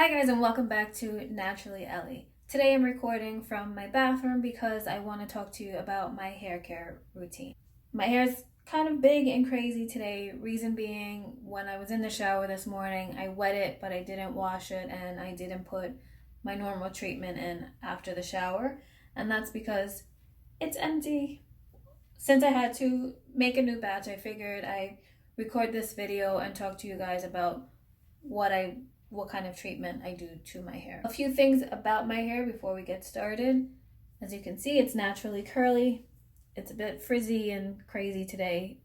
Hi guys, and welcome back to Naturally Ellie. Today I'm recording from my bathroom because I want to talk to you about my hair care routine. My hair is kind of big and crazy today, reason being when I was in the shower this morning, I wet it but I didn't wash it and I didn't put my normal treatment in after the shower, and that's because it's empty. Since I had to make a new batch, I figured I'd record this video and talk to you guys about what kind of treatment I do to my hair. A few things about my hair before we get started. As you can see, it's naturally curly. It's a bit frizzy and crazy today.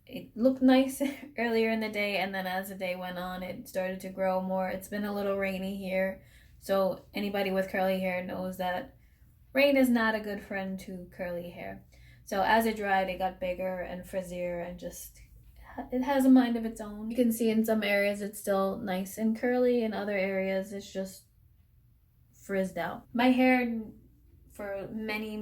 It looked nice earlier in the day, and then as the day went on, it started to grow more. It's been a little rainy here, so anybody with curly hair knows that rain is not a good friend to curly hair. So as it dried, it got bigger and frizzier and just it has a mind of its own. You can see in some areas it's still nice and curly, in other areas it's just frizzed out. My hair for many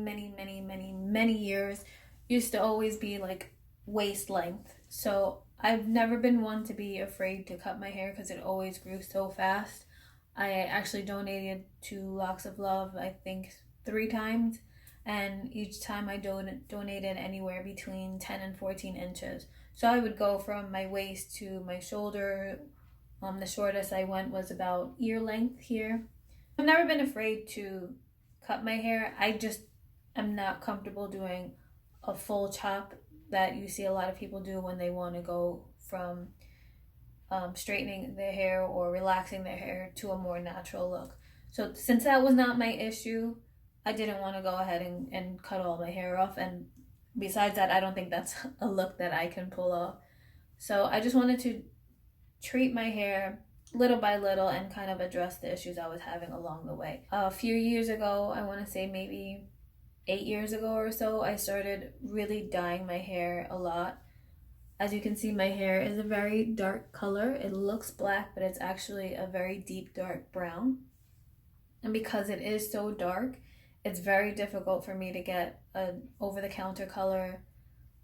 years used to always be like waist length. So I've never been one to be afraid to cut my hair because it always grew so fast. I actually donated to Locks of Love, I think 3 times, and each time I donated anywhere between 10 and 14 inches. So I would go from my waist to my shoulder. The shortest I went was about ear length here. I've never been afraid to cut my hair. I just am not comfortable doing a full chop that you see a lot of people do when they want to go from straightening their hair or relaxing their hair to a more natural look. So since that was not my issue, I didn't want to go ahead and cut all my hair off, and besides that, I don't think that's a look that I can pull off. So I just wanted to treat my hair little by little and kind of address the issues I was having along the way. A few years ago, I want to say maybe 8 years ago or so, I started really dyeing my hair a lot. As you can see, my hair is a very dark color. It looks black, but it's actually a very deep dark brown. And because it is so dark, it's very difficult for me to get an over-the-counter color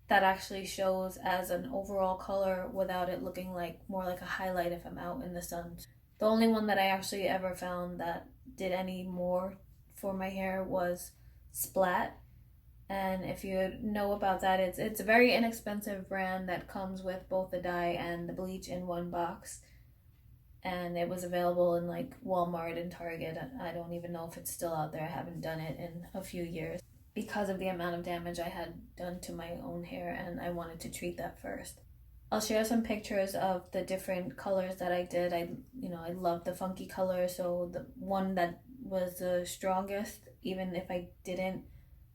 that actually shows as an overall color without it looking like more like a highlight if I'm out in the sun. The only one that I actually ever found that did any more for my hair was Splat. And if you know about that, it's a very inexpensive brand that comes with both the dye and the bleach in one box. And it was available in like Walmart and Target. I don't even know if it's still out there. I haven't done it in a few years because of the amount of damage I had done to my own hair, and I wanted to treat that first. I'll share some pictures of the different colors that I did. I love the funky color, so the one that was the strongest, even if I didn't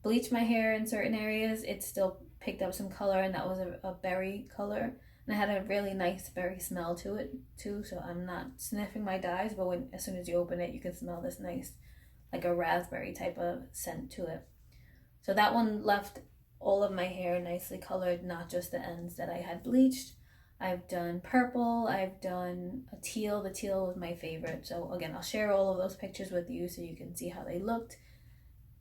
bleach my hair in certain areas, it still picked up some color, and that was a berry color. And it had a really nice berry smell to it too, so I'm not sniffing my dyes, but as soon as you open it, you can smell this nice, like a raspberry type of scent to it. So that one left all of my hair nicely colored, not just the ends that I had bleached. I've done purple, I've done a teal. The teal was my favorite. So again, I'll share all of those pictures with you so you can see how they looked.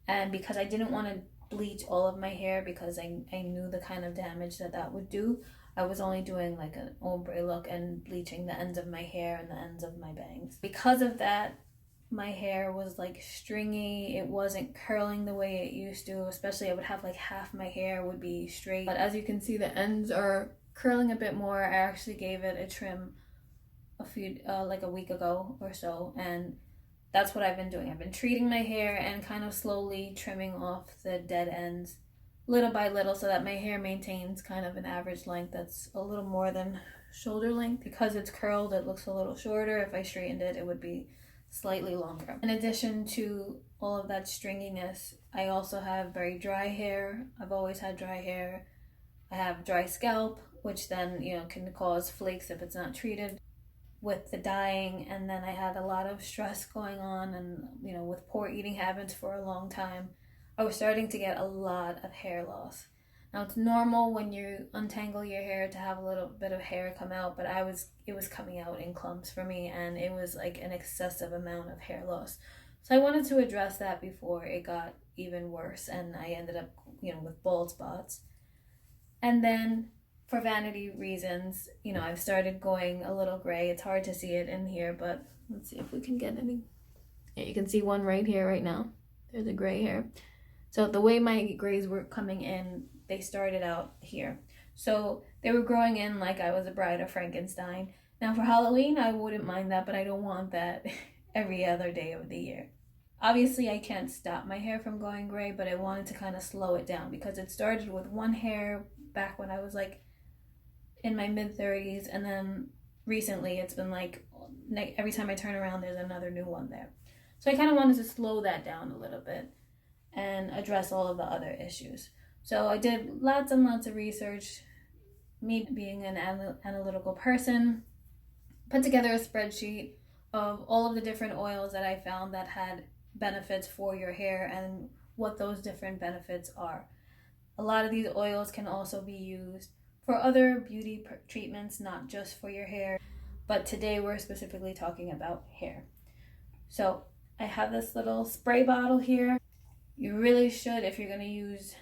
And because I didn't want to bleach all of my hair because I knew the kind of damage that would do, I was only doing like an ombre look and bleaching the ends of my hair and the ends of my bangs. Because of that, my hair was like stringy. It wasn't curling the way it used to, especially I would have like half my hair would be straight. But as you can see, the ends are curling a bit more. I actually gave it a trim like a week ago or so, and that's what I've been doing. I've been treating my hair and kind of slowly trimming off the dead ends little by little so that my hair maintains kind of an average length that's a little more than shoulder length. Because it's curled, it looks a little shorter. If I straightened it, it would be slightly longer. In addition to all of that stringiness, I also have very dry hair. I've always had dry hair. I have dry scalp, which then, can cause flakes if it's not treated with the dyeing. And then I had a lot of stress going on, and with poor eating habits for a long time, I was starting to get a lot of hair loss. Now it's normal when you untangle your hair to have a little bit of hair come out, but it was coming out in clumps for me, and it was like an excessive amount of hair loss. So I wanted to address that before it got even worse, and I ended up, with bald spots. And then for vanity reasons, you know, I've started going a little gray. It's hard to see it in here, but let's see if we can get any. Yeah, you can see one right here right now. There's a gray hair. So the way my grays were coming in, they started out here. So they were growing in like I was a bride of Frankenstein. Now for Halloween, I wouldn't mind that, but I don't want that every other day of the year. Obviously, I can't stop my hair from going gray, but I wanted to kind of slow it down because it started with one hair back when I was like in my mid-30s, and then recently it's been like every time I turn around there's another new one there. So I kind of wanted to slow that down a little bit and address all of the other issues. So I did lots and lots of research. Me being an analytical person, put together a spreadsheet of all of the different oils that I found that had benefits for your hair and what those different benefits are. A lot of these oils can also be used for other beauty treatments, not just for your hair, but today we're specifically talking about hair. So I have this little spray bottle here. You really should, if you're going to use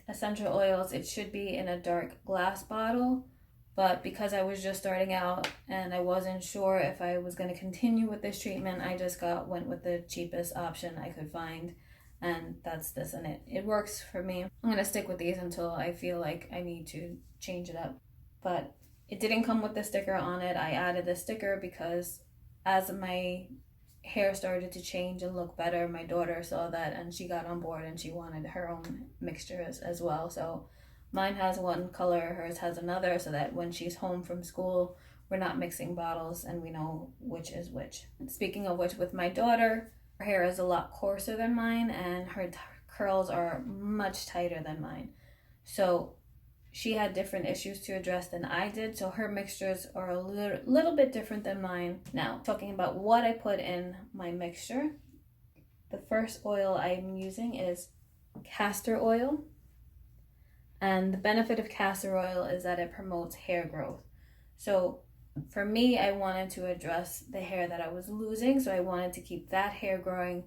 essential oils, it should be in a dark glass bottle, but because I was just starting out and I wasn't sure if I was going to continue with this treatment, I just went with the cheapest option I could find, and that's this, and it works for me. I'm going to stick with these until I feel like I need to change it up. But it didn't come with the sticker on it. I added the sticker because as my hair started to change and look better, my daughter saw that and she got on board and she wanted her own mixtures as well. So mine has one color, hers has another, so that when she's home from school, we're not mixing bottles and we know which is which. Speaking of which, with my daughter, her hair is a lot coarser than mine and her curls are much tighter than mine. So she had different issues to address than I did, so her mixtures are a little bit different than mine. Now, talking about what I put in my mixture, the first oil I'm using is castor oil. And the benefit of castor oil is that it promotes hair growth. So for me, I wanted to address the hair that I was losing, so I wanted to keep that hair growing,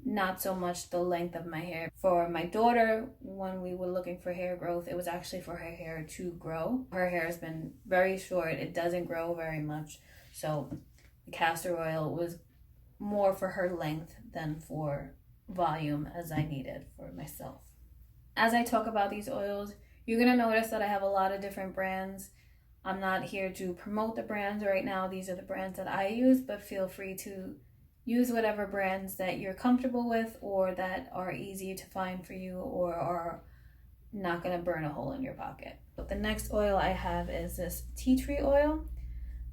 not so much the length of my hair. For my daughter, when we were looking for hair growth, it was actually for her hair to grow. Her hair has been very short. It doesn't grow very much. So the castor oil was more for her length than for volume as I needed for myself. As I talk about these oils, you're going to notice that I have a lot of different brands. I'm not here to promote the brands right now. These are the brands that I use, but feel free to use whatever brands that you're comfortable with or that are easy to find for you or are not going to burn a hole in your pocket. But the next oil I have is this tea tree oil.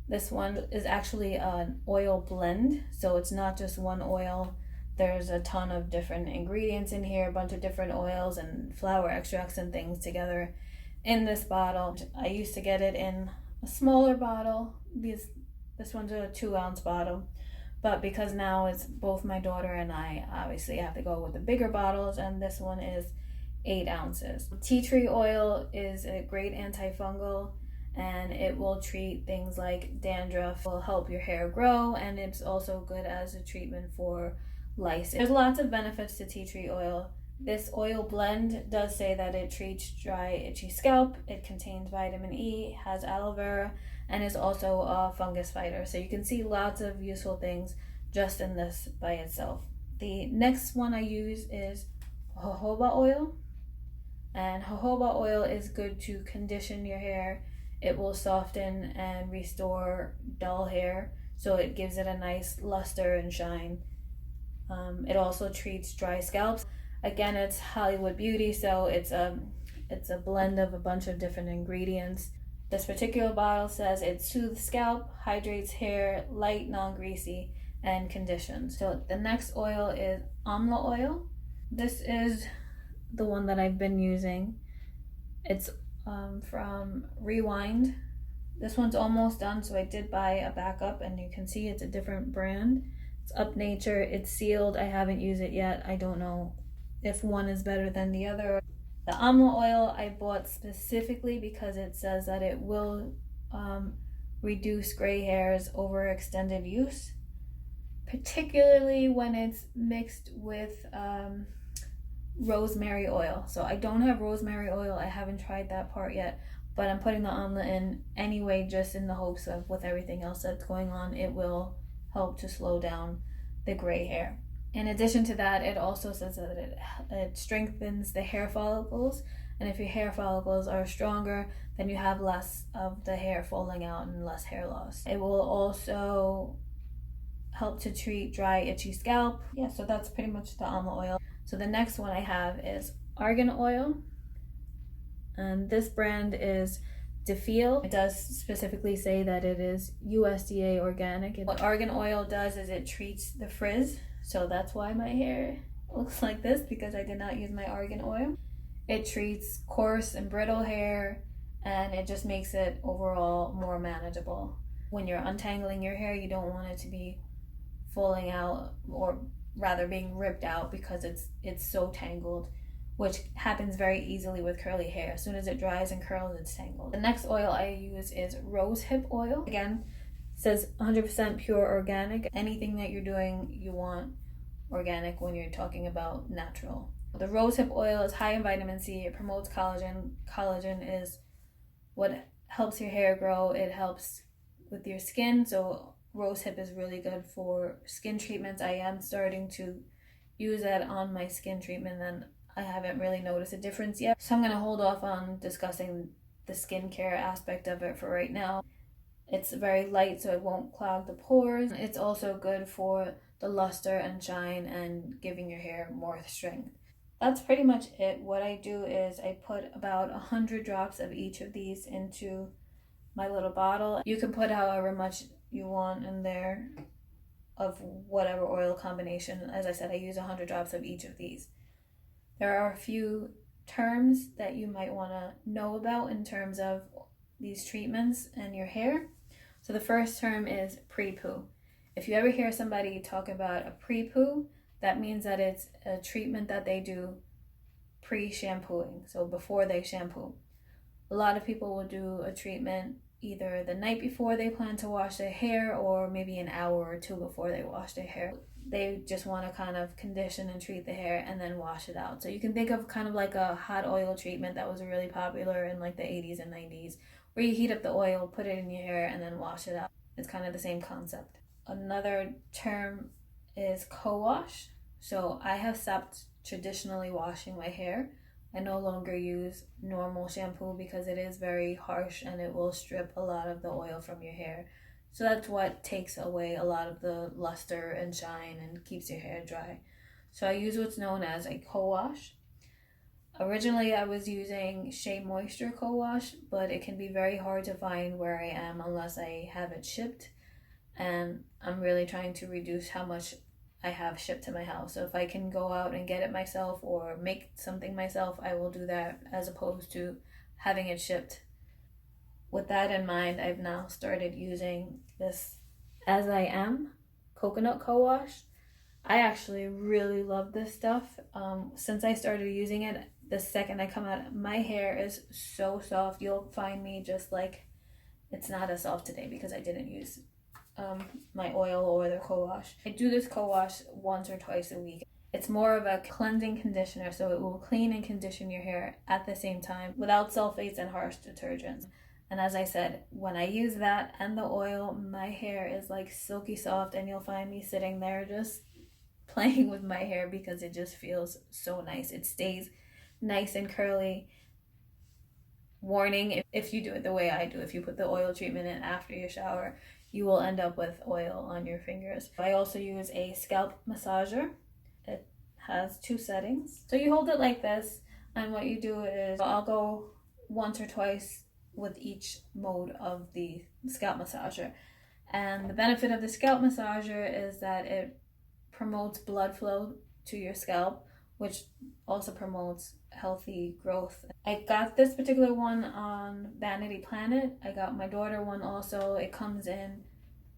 This one is actually an oil blend, so it's not just one oil. There's a ton of different ingredients in here, a bunch of different oils and flower extracts and things together in this bottle. I used to get it in a smaller bottle. This one's a 2-ounce bottle. But because now it's both my daughter and I, obviously have to go with the bigger bottles, and this one is 8 ounces. Tea tree oil is a great anti-fungal, and it will treat things like dandruff, will help your hair grow, and it's also good as a treatment for lice. There's lots of benefits to tea tree oil. This oil blend does say that it treats dry, itchy scalp, it contains vitamin E, has aloe vera, and is also a fungus fighter. So you can see lots of useful things just in this by itself. The next one I use is jojoba oil. And jojoba oil is good to condition your hair. It will soften and restore dull hair, so it gives it a nice luster and shine. It also treats dry scalps. Again, it's Hollywood Beauty, so it's a blend of a bunch of different ingredients. This particular bottle says it soothes scalp, hydrates hair, light, non-greasy, and conditions. So the next oil is Amla Oil. This is the one that I've been using. It's from Rewind. This one's almost done, so I did buy a backup, and you can see it's a different brand. It's Up Nature. It's sealed. I haven't used it yet. I don't know if one is better than the other. The Amla oil I bought specifically because it says that it will reduce gray hairs over extended use, particularly when it's mixed with rosemary oil. So I don't have rosemary oil. I haven't tried that part yet, but I'm putting the amla in anyway, just in the hopes of with everything else that's going on, it will help to slow down the gray hair. In addition to that, it also says that it strengthens the hair follicles, and if your hair follicles are stronger, then you have less of the hair falling out and less hair loss. It will also help to treat dry, itchy scalp. Yeah, so that's pretty much the Amla oil. So the next one I have is Argan Oil, and this brand is DeFeel. It does specifically say that it is USDA organic. What Argan Oil does is it treats the frizz, so that's why my hair looks like this, because I did not use my Argan Oil. It treats coarse and brittle hair, and it just makes it overall more manageable. When you're untangling your hair, you don't want it to be falling out, or rather being ripped out, because it's so tangled, which happens very easily with curly hair. As soon as it dries and curls, it's tangled. The next oil I use is Rosehip Oil. Again, it says 100% pure organic. Anything that you're doing, you want organic when you're talking about natural. The Rosehip Oil is high in vitamin C. It promotes collagen. Collagen is what helps your hair grow. It helps with your skin, so Rosehip is really good for skin treatments. I am starting to use that on my skin treatment, and I haven't really noticed a difference yet. So I'm going to hold off on discussing the skincare aspect of it for right now. It's very light, so it won't clog the pores. It's also good for the luster and shine and giving your hair more strength. That's pretty much it. What I do is I put about 100 drops of each of these into my little bottle. You can put however much you want in there of whatever oil combination. As I said, I use 100 drops of each of these. There are a few terms that you might want to know about in terms of these treatments and your hair. So the first term is pre-poo. If you ever hear somebody talk about a pre-poo, that means that it's a treatment that they do pre-shampooing, so before they shampoo. A lot of people will do a treatment either the night before they plan to wash their hair, or maybe an hour or two before they wash their hair. They just want to kind of condition and treat the hair and then wash it out. So you can think of kind of like a hot oil treatment that was really popular in like the 80s and 90s, where you heat up the oil, put it in your hair, and then wash it out. It's kind of the same concept. Another term is co-wash. So I have stopped traditionally washing my hair. I no longer use normal shampoo because it is very harsh and it will strip a lot of the oil from your hair. So that's what takes away a lot of the luster and shine and keeps your hair dry. So I use what's known as a co-wash. Originally I was using Shea Moisture co-wash, but it can be very hard to find where I am unless I have it shipped. And I'm really trying to reduce how much I have shipped to my house. So if I can go out and get it myself or make something myself, I will do that, as opposed to having it shipped. With that in mind, I've now started using this As I Am coconut co-wash. I actually really love this stuff. Since I started using it, the second I come out, my hair is so soft. You'll find me just like, it's not as soft today because I didn't use my oil or the co-wash. I do this co-wash once or twice a week. It's more of a cleansing conditioner, so it will clean and condition your hair at the same time without sulfates and harsh detergents. And as I said, when I use that and the oil, my hair is like silky soft, and you'll find me sitting there just playing with my hair because it just feels so nice. It stays nice and curly. Warning, if you do it the way I do, if you put the oil treatment in after your shower, you will end up with oil on your fingers. I also use a scalp massager. It has 2 settings. So you hold it like this, and what you do is, I'll go once or twice with each mode of the scalp massager. And the benefit of the scalp massager is that it promotes blood flow to your scalp, which also promotes healthy growth. I got this particular one on Vanity Planet. I got my daughter one also. It comes in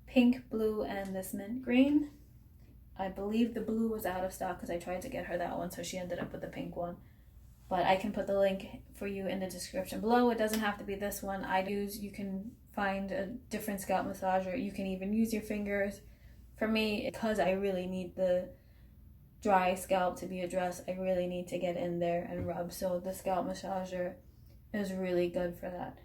pink, blue, and this mint green. I believe the blue was out of stock because I tried to get her that one, so she ended up with the pink one. But I can put the link for you in the description below. It doesn't have to be this one. You can find a different scalp massager. You can even use your fingers. For me, because I really need the dry scalp to be addressed, I really need to get in there and rub. So the scalp massager is really good for that.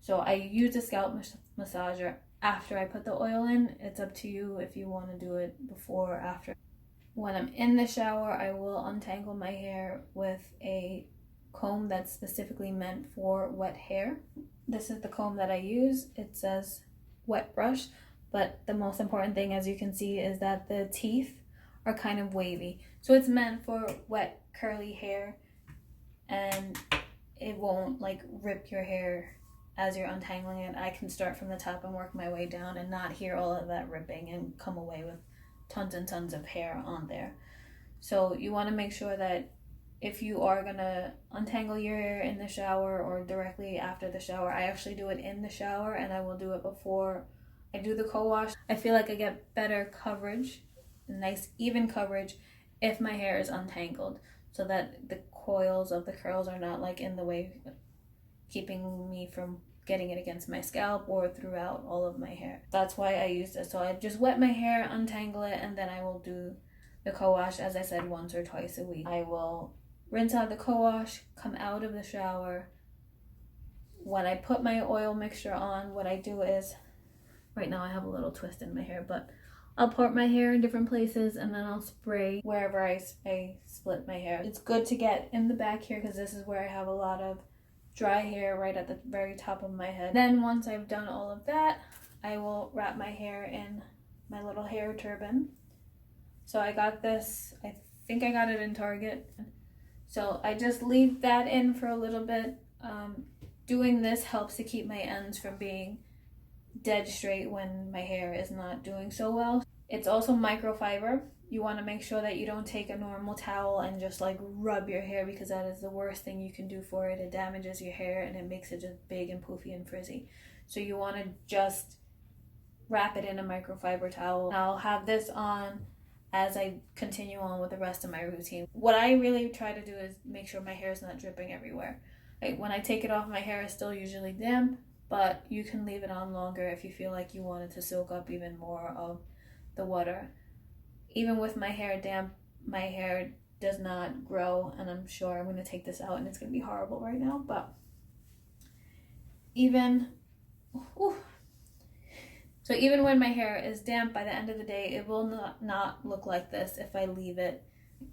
So I use a scalp massager after I put the oil in. It's up to you if you want to do it before or after. When I'm in the shower, I will untangle my hair with a comb that's specifically meant for wet hair. This is the comb that I use. It says wet brush, but the most important thing, as you can see, is that the teeth are kind of wavy. So it's meant for wet, curly hair, and it won't like rip your hair as you're untangling it. I can start from the top and work my way down and not hear all of that ripping and come away with tons and tons of hair on there. So you want to make sure that if you are gonna untangle your hair in the shower or directly after the shower, I actually do it in the shower, and I will do it before I do the co-wash. I feel like I get better coverage, nice even coverage, if my hair is untangled, so that the coils of the curls are not like in the way, keeping me from getting it against my scalp or throughout all of my hair. That's why I use this. So I just wet my hair, untangle it, and then I will do the co-wash, as I said, once or twice a week. I will rinse out the co-wash, come out of the shower. When I put my oil mixture on, what I do is, right now I have a little twist in my hair, but I'll part my hair in different places and then I'll spray wherever I split my hair. It's good to get in the back here because this is where I have a lot of dry hair, right at the very top of my head. Then once I've done all of that, I will wrap my hair in my little hair turban. So I got this, I think I got it in Target. So I just leave that in for a little bit. Doing this helps to keep my ends from being dead straight when my hair is not doing so well. It's also microfiber. You want to make sure that you don't take a normal towel and just like rub your hair, because that is the worst thing you can do for it. It damages your hair and it makes it just big and poofy and frizzy. So you want to just wrap it in a microfiber towel. I'll have this on as I continue on with the rest of my routine. What I really try to do is make sure my hair is not dripping everywhere. Like when I take it off, my hair is still usually damp, but you can leave it on longer if you feel like you want it to soak up even more of the water. Even with my hair damp, my hair does not grow, and I'm sure I'm going to take this out and it's going to be horrible right now, but even so even when my hair is damp, by the end of the day, it will not look like this if I leave it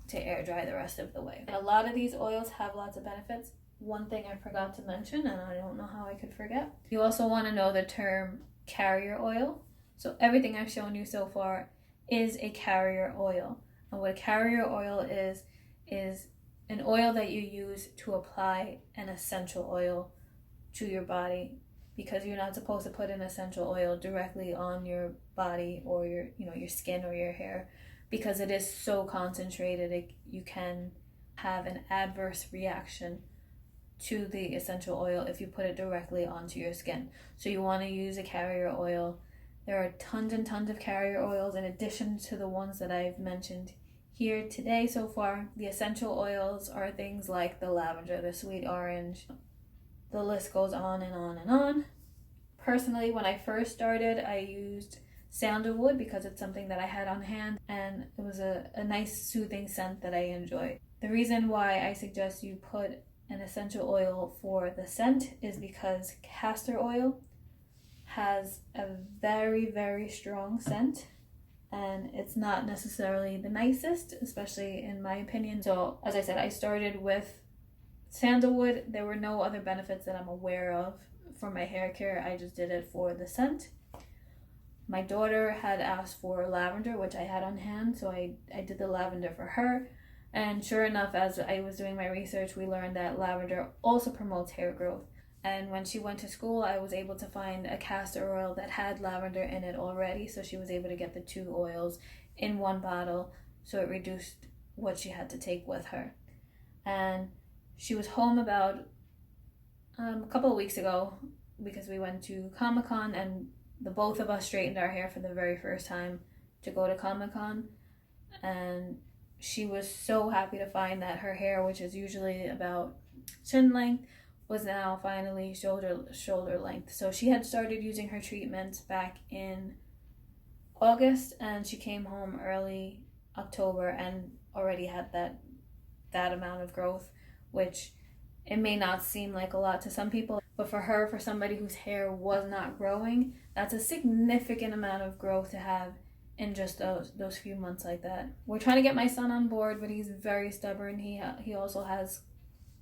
to air dry the rest of the way. And a lot of these oils have lots of benefits. One thing I forgot to mention, and I don't know how I could forget, you also want to know the term carrier oil. So everything I've shown you so far is a carrier oil. And what a carrier oil is an oil that you use to apply an essential oil to your body, because you're not supposed to put an essential oil directly on your body or your skin or your hair, because it is so concentrated. You can have an adverse reaction to the essential oil if you put it directly onto your skin. So you want to use a carrier oil. There are tons and tons of carrier oils in addition to the ones that I've mentioned here today so far. The essential oils are things like the lavender, the sweet orange. The list goes on and on and on. Personally, when I first started, I used sandalwood because it's something that I had on hand, and it was a nice soothing scent that I enjoyed. The reason why I suggest you put an essential oil for the scent is because castor oil has a very, very strong scent, and it's not necessarily the nicest, especially in my opinion. So as I said, I started with sandalwood. There were no other benefits that I'm aware of for my hair care. I just did it for the scent. My daughter had asked for lavender, which I had on hand, so I did the lavender for her. And sure enough, as I was doing my research, we learned that lavender also promotes hair growth. And when she went to school, I was able to find a castor oil that had lavender in it already, so she was able to get the two oils in one bottle, so it reduced what she had to take with her. And she was home about a couple of weeks ago because we went to Comic-Con, and the both of us straightened our hair for the very first time to go to Comic-Con. And she was so happy to find that her hair, which is usually about chin length, was now finally shoulder length. So she had started using her treatments back in August, and she came home early October and already had that amount of growth, which It may not seem like a lot to some people, but for her, for somebody whose hair was not growing, that's a significant amount of growth to have in just those few months like that. We're trying to get my son on board, but he's very stubborn. He also has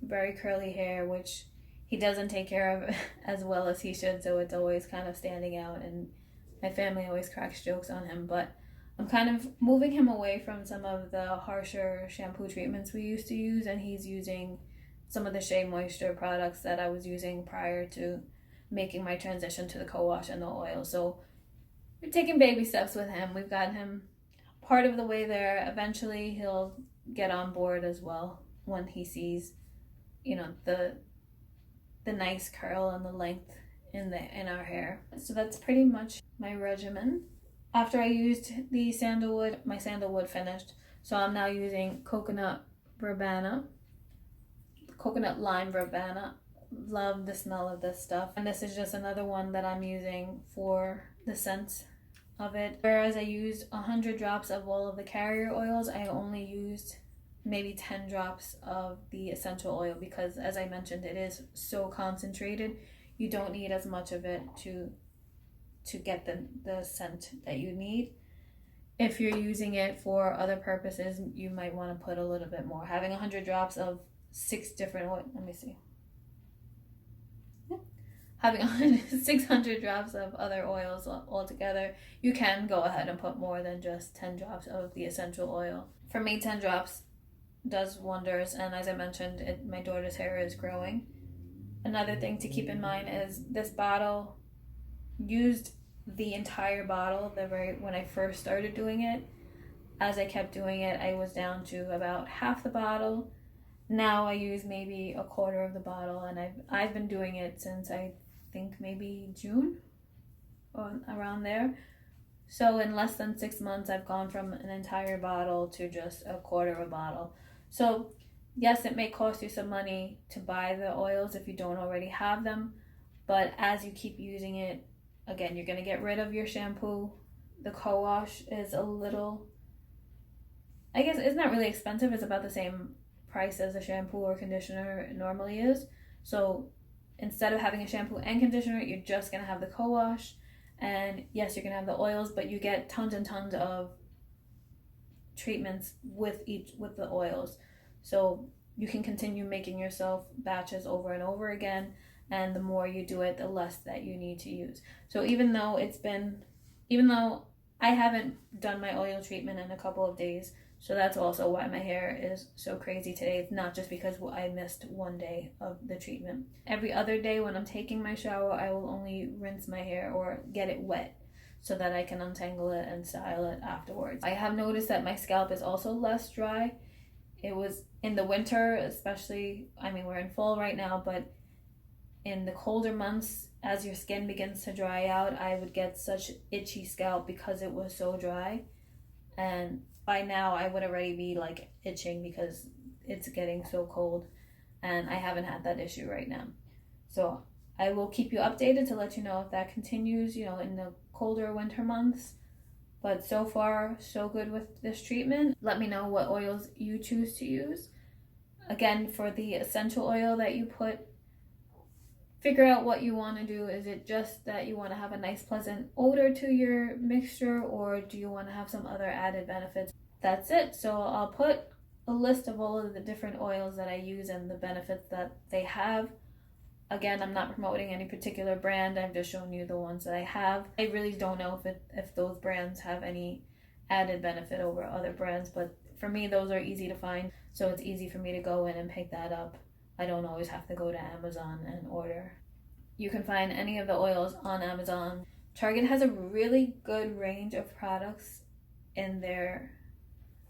very curly hair, which he doesn't take care of as well as he should, so it's always kind of standing out, and my family always cracks jokes on him. But I'm kind of moving him away from some of the harsher shampoo treatments we used to use, and he's using some of the Shea Moisture products that I was using prior to making my transition to the co-wash and the oil. So we're taking baby steps with him. We've gotten him part of the way there. Eventually he'll get on board as well when he sees, you know, the nice curl and the length in our hair. So that's pretty much my regimen. After I used the sandalwood, my sandalwood finished, so I'm now using coconut lime verbena. Love the smell of this stuff, and this is just another one that I'm using for the scent of it. Whereas I used 100 drops of all of the carrier oils, I only used maybe 10 drops of the essential oil, because as I mentioned, it is so concentrated. You don't need as much of it to get the scent that you need. If you're using it for other purposes, you might want to put a little bit more. Having 100 drops of 6 different oil, let me see. Having 600 drops of other oils altogether, you can go ahead and put more than just 10 drops of the essential oil. For me, 10 drops does wonders, and as I mentioned, my daughter's hair is growing. Another thing to keep in mind is this bottle used the entire bottle when I first started doing it. As I kept doing it, I was down to about half the bottle. Now I use maybe a quarter of the bottle, and I've been doing it since I think maybe June or around there. So in less than 6 months, I've gone from an entire bottle to just a quarter of a bottle. So yes, it may cost you some money to buy the oils if you don't already have them, but as you keep using it, again, you're going to get rid of your shampoo. The co-wash is a little, I guess it's not really expensive. It's about the same price as a shampoo or conditioner normally is. So instead of having a shampoo and conditioner, you're just going to have the co-wash. And yes, you're going to have the oils, but you get tons and tons of treatments with the oils. So you can continue making yourself batches over and over again. And the more you do it, the less that you need to use. So even though I haven't done my oil treatment in a couple of days, so that's also why my hair is so crazy today. It's not just because I missed one day of the treatment. Every other day when I'm taking my shower, I will only rinse my hair or get it wet so that I can untangle it and style it afterwards. I have noticed that my scalp is also less dry. It was in the winter, especially, I mean, we're in fall right now, but in the colder months, as your skin begins to dry out, I would get such itchy scalp because it was so dry. And by now I would already be like itching because it's getting so cold, and I haven't had that issue right now. So I will keep you updated to let you know if that continues, you know, in the colder winter months. But so far, so good with this treatment. Let me know what oils you choose to use. Again, for the essential oil that you put, figure out what you want to do. Is it just that you want to have a nice pleasant odor to your mixture, or do you want to have some other added benefits? That's it. So I'll put a list of all of the different oils that I use and the benefits that they have. Again, I'm not promoting any particular brand. I'm just showing you the ones that I have. I really don't know if those brands have any added benefit over other brands, but for me, those are easy to find. So it's easy for me to go in and pick that up. I don't always have to go to Amazon and order. You can find any of the oils on Amazon. Target has a really good range of products in their,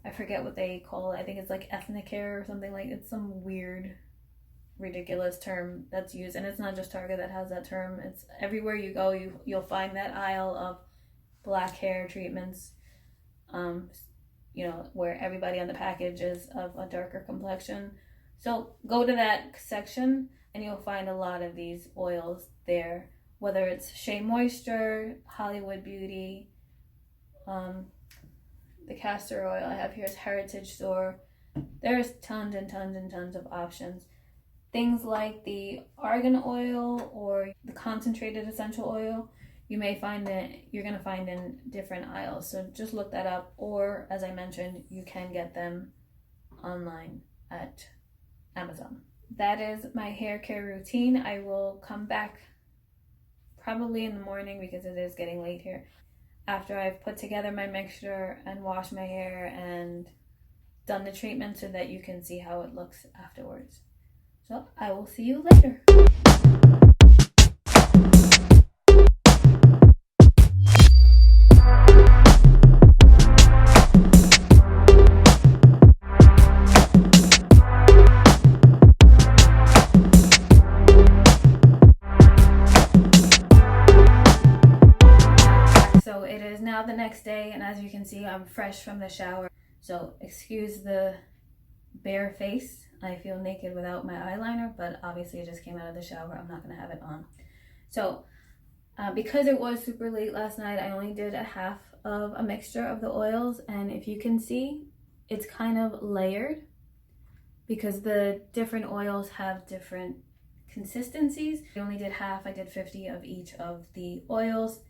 I forget what they call it. I think it's like ethnic hair or something like, it's some weird, ridiculous term that's used. And it's not just Target that has that term. It's everywhere you go, you'll find that aisle of black hair treatments, you know, where everybody on the package is of a darker complexion. So go to that section and you'll find a lot of these oils there, whether it's Shea Moisture, Hollywood Beauty, the Castor Oil I have here is Heritage Store. There's tons and tons and tons of options. Things like the Argan Oil or the concentrated essential oil, you're gonna find in different aisles. So just look that up, or as I mentioned, you can get them online at Amazon. That is my hair care routine. I will come back probably in the morning because it is getting late here, after I've put together my mixture and washed my hair and done the treatment, so that you can see how it looks afterwards. So I will see you later. So it is now the next day, and as you can see, I'm fresh from the shower. So excuse the bare face. I feel naked without my eyeliner, but obviously I just came out of the shower. I'm not gonna have it on. So because it was super late last night, I only did a half of a mixture of the oils, and if you can see, it's kind of layered because the different oils have different consistencies. I only did half. I did 50 of each of the oils,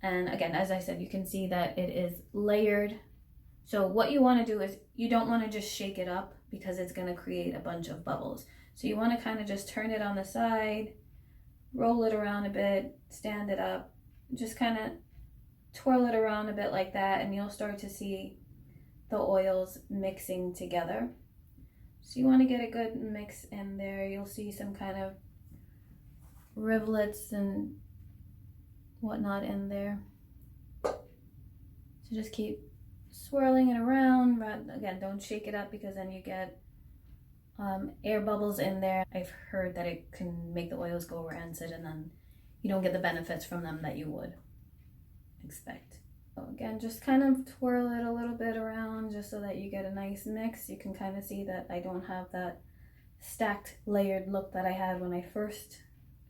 and again, as I said, you can see that it is layered. So what you want to do is, you don't want to just shake it up because it's going to create a bunch of bubbles. So you want to kind of just turn it on the side, roll it around a bit, stand it up, just kind of twirl it around a bit like that, and you'll start to see the oils mixing together. So you want to get a good mix in there. You'll see some kind of rivulets and whatnot in there. So just keep swirling it around. Again, don't shake it up because then you get air bubbles in there. I've heard that it can make the oils go rancid, and then you don't get the benefits from them that you would expect. So again, just kind of twirl it a little bit around just so that you get a nice mix. You can kind of see that I don't have that stacked layered look that I had when I first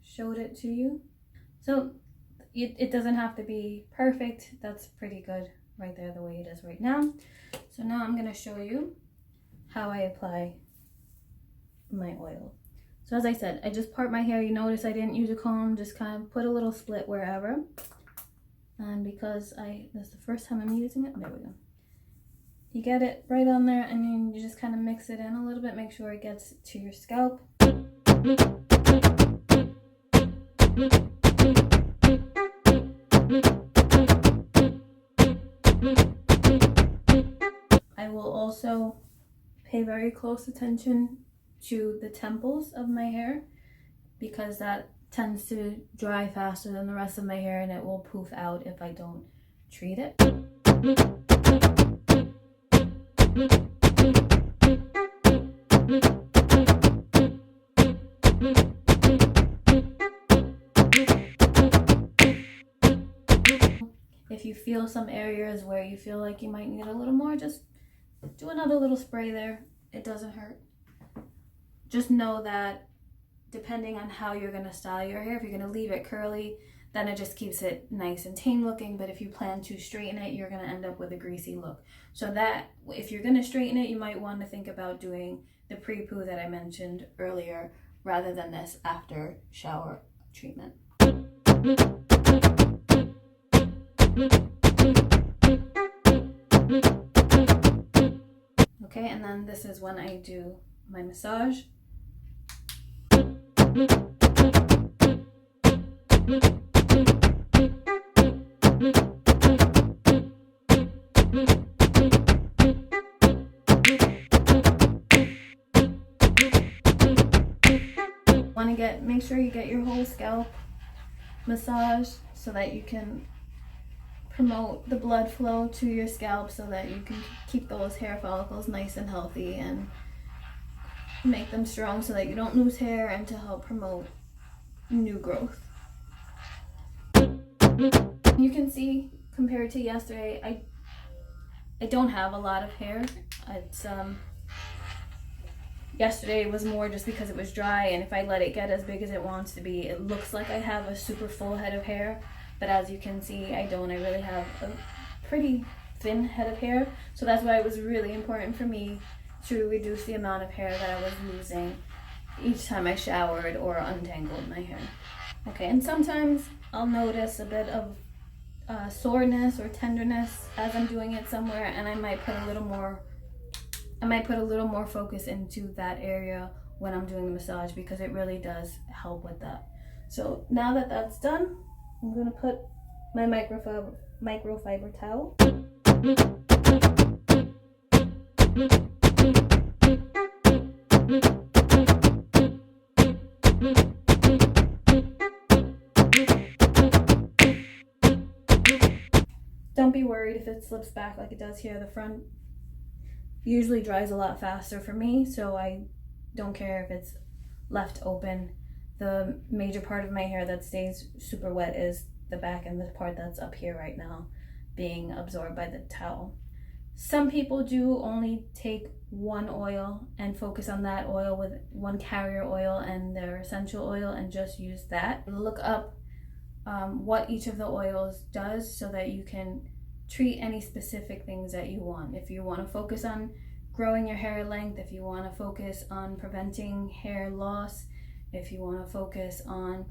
showed it to you. So it doesn't have to be perfect. That's pretty good right there the way it is right now. So now I'm going to show you how I apply my oil. So as I said, I just part my hair. You notice I didn't use a comb, just kind of put a little split wherever. And because that's the first time I'm using it, there we go. You get it right on there, and then you just kind of mix it in a little bit, make sure it gets to your scalp. I will also pay very close attention to the temples of my hair because that tends to dry faster than the rest of my hair, and it will poof out if I don't treat it. If you feel some areas where you feel like you might need a little more, just do another little spray there. It doesn't hurt. Just know that depending on how you're going to style your hair, if you're going to leave it curly, then it just keeps it nice and tame looking. But if you plan to straighten it, you're going to end up with a greasy look. So that if you're going to straighten it, you might want to think about doing the pre-poo that I mentioned earlier rather than this after shower treatment. Okay, and then this is when I do my massage. Make sure you get your whole scalp massaged so that you can promote the blood flow to your scalp so that you can keep those hair follicles nice and healthy and make them strong so that you don't lose hair, and to help promote new growth. You can see compared to yesterday, I don't have a lot of hair. It's yesterday was more just because it was dry, and if I let it get as big as it wants to be, it looks like I have a super full head of hair, but as you can see, I don't. I really have a pretty thin head of hair, so that's why it was really important for me to reduce the amount of hair that I was losing each time I showered or untangled my hair. Okay, and sometimes I'll notice a bit of soreness or tenderness as I'm doing it somewhere, and I might put a little more focus into that area when I'm doing the massage, because it really does help with that. So now that that's done, I'm gonna put my microfiber towel. Don't be worried if it slips back like it does here. The front usually dries a lot faster for me, so I don't care if it's left open. The major part of my hair that stays super wet is the back and the part that's up here right now being absorbed by the towel. Some people do only take one oil and focus on that oil with one carrier oil and their essential oil and just use that. Look up what each of the oils does so that you can treat any specific things that you want. If you want to focus on growing your hair length, if you want to focus on preventing hair loss, if you want to focus on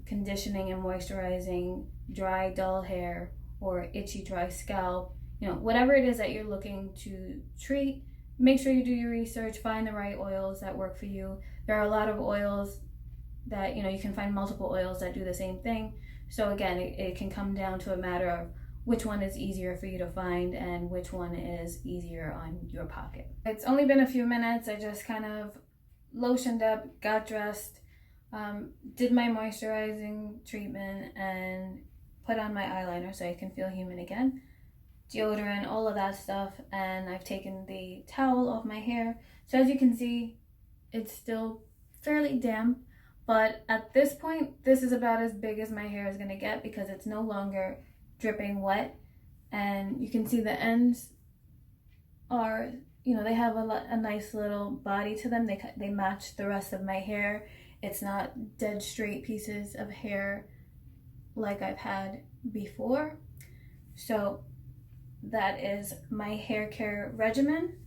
conditioning and moisturizing dry, dull hair or itchy, dry scalp, whatever it is that you're looking to treat, make sure you do your research, find the right oils that work for you. There are a lot of oils that, you can find multiple oils that do the same thing. So again, it can come down to a matter of which one is easier for you to find and which one is easier on your pocket. It's only been a few minutes. I just kind of lotioned up, got dressed, did my moisturizing treatment, and put on my eyeliner so I can feel human again, deodorant, all of that stuff, and I've taken the towel off my hair. So as you can see, it's still fairly damp, but at this point, this is about as big as my hair is going to get because it's no longer dripping wet, and you can see the ends are, they have a nice little body to them. They match the rest of my hair. It's not dead straight pieces of hair like I've had before. So that is my hair care regimen.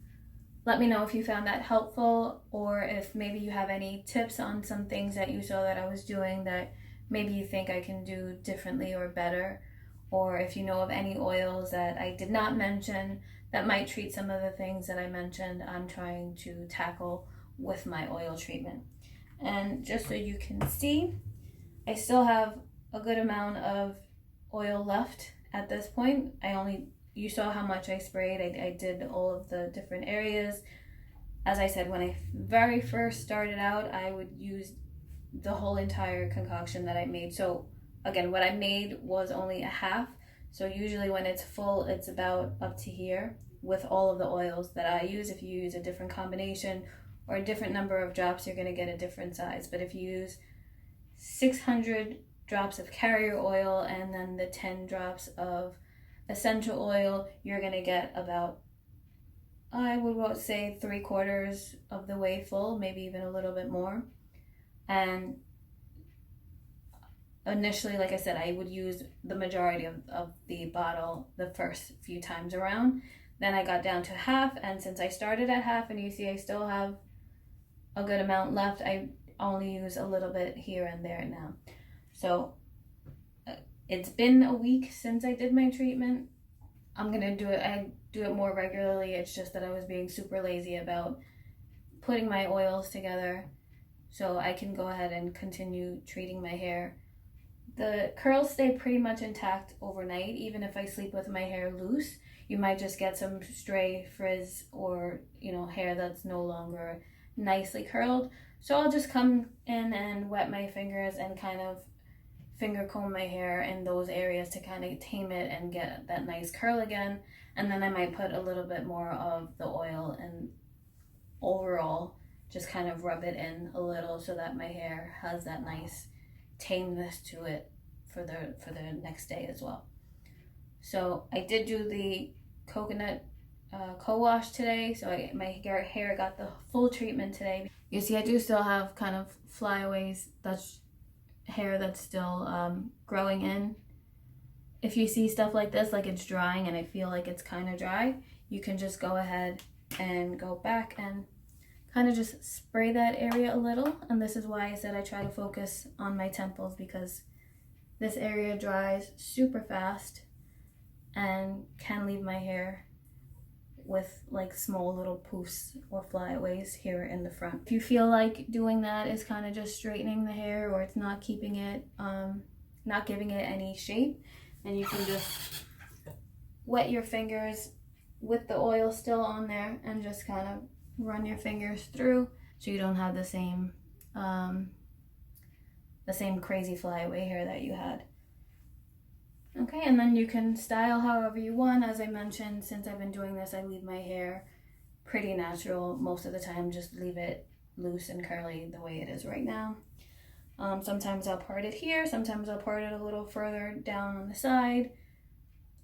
Let me know if you found that helpful, or if maybe you have any tips on some things that you saw that I was doing that maybe you think I can do differently or better, or if you know of any oils that I did not mention that might treat some of the things that I mentioned I'm trying to tackle with my oil treatment. And just so you can see, I still have a good amount of oil left at this point. You saw how much I sprayed. I did all of the different areas. As I said, when I very first started out, I would use the whole entire concoction that I made. So again, what I made was only a half. So usually when it's full, it's about up to here with all of the oils that I use. If you use a different combination or a different number of drops, you're going to get a different size. But if you use 600 drops of carrier oil and then the 10 drops of essential oil, you're going to get about, I would say, 3/4 of the way full, maybe even a little bit more. And initially, like I said, I would use the majority of the bottle the first few times around. Then I got down to half, and since I started at half and you see I still have a good amount left, I only use a little bit here and there now. So it's been a week since I did my treatment. I'm gonna do it. I do it more regularly. It's just that I was being super lazy about putting my oils together so I can go ahead and continue treating my hair. The curls stay pretty much intact overnight. Even if I sleep with my hair loose, you might just get some stray frizz or hair that's no longer nicely curled. So I'll just come in and wet my fingers and kind of finger comb my hair in those areas to kind of tame it and get that nice curl again. And then I might put a little bit more of the oil and overall just kind of rub it in a little so that my hair has that nice tameness to it for the next day as well. So I did do the coconut co-wash today, so my hair got the full treatment today. You see I do still have kind of flyaways, that's hair that's still growing in. If you see stuff like this, like it's drying and I feel like it's kind of dry, you can just go ahead and go back and kind of just spray that area a little. And this is why I said I try to focus on my temples, because this area dries super fast and can leave my hair with like small little poofs or flyaways here in the front. If you feel like doing that is kind of just straightening the hair, or it's not keeping it, not giving it any shape, then you can just wet your fingers with the oil still on there and just kind of run your fingers through so you don't have the same crazy flyaway hair that you had. Okay, and then you can style however you want. As I mentioned, since I've been doing this, I leave my hair pretty natural most of the time. Just leave it loose and curly the way it is right now. Sometimes I'll part it here. Sometimes I'll part it a little further down on the side.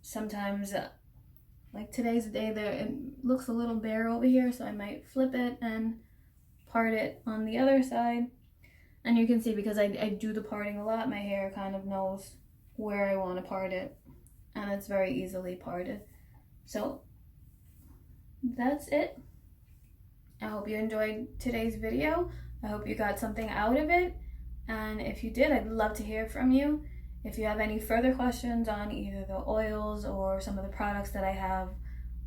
Sometimes, like today's the day, there it looks a little bare over here, so I might flip it and part it on the other side. And you can see, because I do the parting a lot, my hair kind of knows where I want to part it, and it's very easily parted. So that's it. I hope you enjoyed today's video. I hope you got something out of it, and if you did, I'd love to hear from you. If you have any further questions on either the oils or some of the products that I have,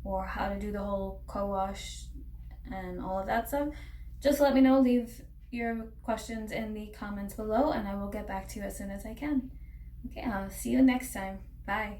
or how to do the whole co-wash and all of that stuff, just let me know. Leave your questions in the comments below and I will get back to you as soon as I can. Okay, I'll see you next time. Bye.